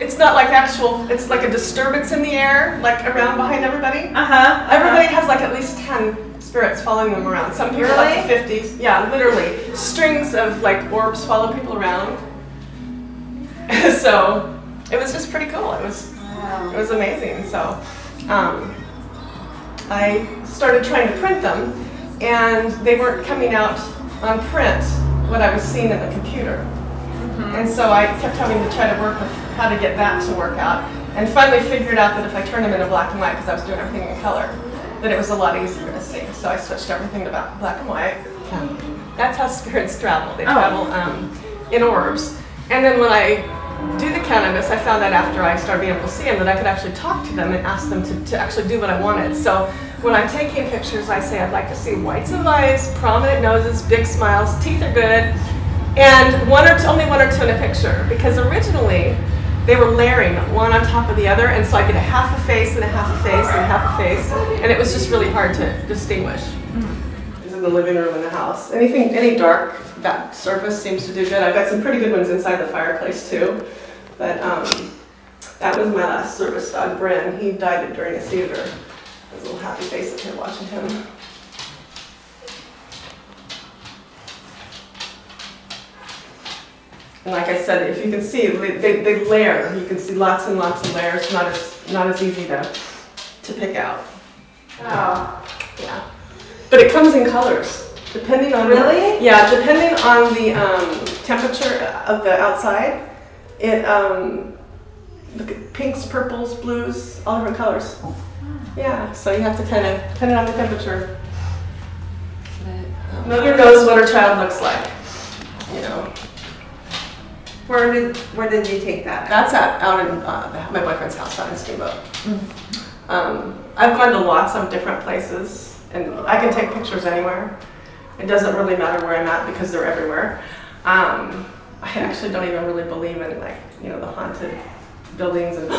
it's not like actual, it's like a disturbance in the air, like around behind everybody. Everybody has like at least 10 spirits following them around. Some people up to 50. Yeah, literally. Strings of like orbs follow people around. So it was just pretty cool. It was amazing. So I started trying to print them, and they weren't coming out on print what I was seeing in the computer. And so I kept having to try to work with how to get that to work out, and finally figured out that if I turned them into black and white, because I was doing everything in color, that it was a lot easier to see. So I switched everything to black and white. That's how spirits travel. They travel in orbs. And then when I do the cannabis, I found out after I started being able to see them that I could actually talk to them and ask them to actually do what I wanted. So when I'm taking pictures, I say I'd like to see whites of eyes, prominent noses, big smiles, teeth are good, and only one or two in a picture, because originally they were layering one on top of the other, and so I get a half a face and a half a face and a half a face, and it was just really hard to distinguish. This is the living room in the house. Any dark, that surface seems to do good. I've got some pretty good ones inside the fireplace too, but that was my last service dog, Bryn. He died during a seizure. There's a little happy face up here watching him. And like I said, if you can see, they layer. You can see lots and lots of layers. Not as easy to pick out. Wow. Yeah. But it comes in colors, depending on depending on the temperature of the outside. It look at pinks, purples, blues, all different colors. Yeah. So you have to kind of depending on the temperature. Mother knows what her child looks like. You know. Where did you take that? That's out in my boyfriend's house out in Steamboat. I've gone to lots of different places, and I can take pictures anywhere. It doesn't really matter where I'm at because they're everywhere. I actually don't even really believe in the haunted buildings and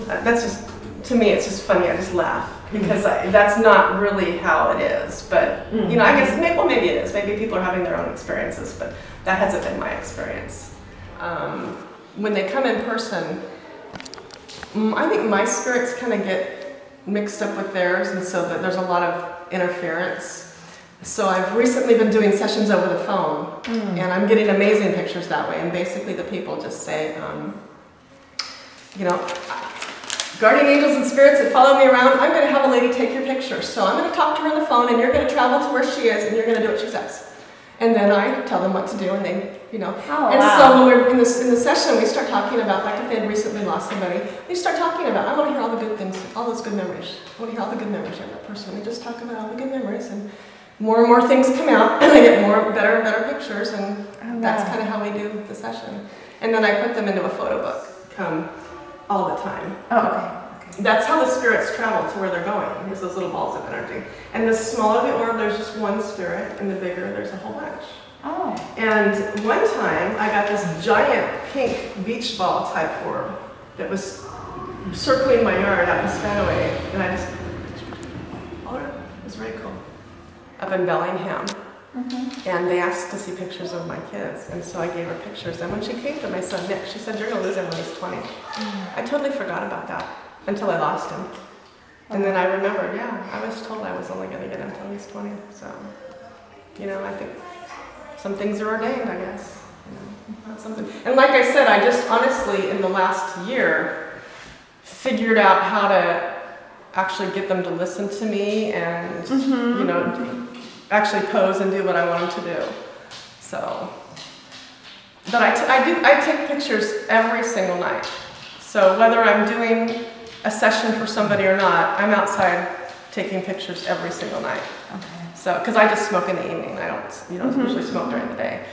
That's just, to me, it's just funny. I just laugh because that's not really how it is. But I guess maybe it is. Maybe people are having their own experiences, but that hasn't been my experience. When they come in person, I think my spirits kind of get mixed up with theirs, and so that there's a lot of interference. So I've recently been doing sessions over the phone, and I'm getting amazing pictures that way. And basically the people just say, guardian angels and spirits that follow me around, I'm going to have a lady take your picture. So I'm going to talk to her on the phone, and you're going to travel to where she is, and you're going to do what she says. And then I tell them what to do, and they, So when we're in the session, we start talking about, like if they had recently lost somebody, we start talking about, I want to hear all the good things, all those good memories. I want to hear all the good memories of that person. We just talk about all the good memories, and more things come out, and I get better and better pictures, and that's kind of how we do the session. And then I put them into a photo book all the time. Oh, okay. That's how the spirits travel to where they're going. There's those little balls of energy. And the smaller the orb, there's just one spirit, and the bigger, there's a whole bunch. Oh. And one time, I got this giant pink beach ball type orb that was circling my yard out in Spanaway, and I just, it was very cool. Up in Bellingham. And they asked to see pictures of my kids, and so I gave her pictures. And when she came to my son Nick, she said, "You're going to lose him when he's 20." I totally forgot about that until I lost him. And then I remembered, I was told I was only going to get him until he's 20. So, I think some things are ordained, I guess. Not something. And like I said, I just honestly, in the last year, figured out how to actually get them to listen to me and, actually pose and do what I want them to do. So, but I take pictures every single night. So whether I'm doing a session for somebody or not, I'm outside taking pictures every single night. Okay. So, because I just smoke in the evening, I don't usually smoke during the day.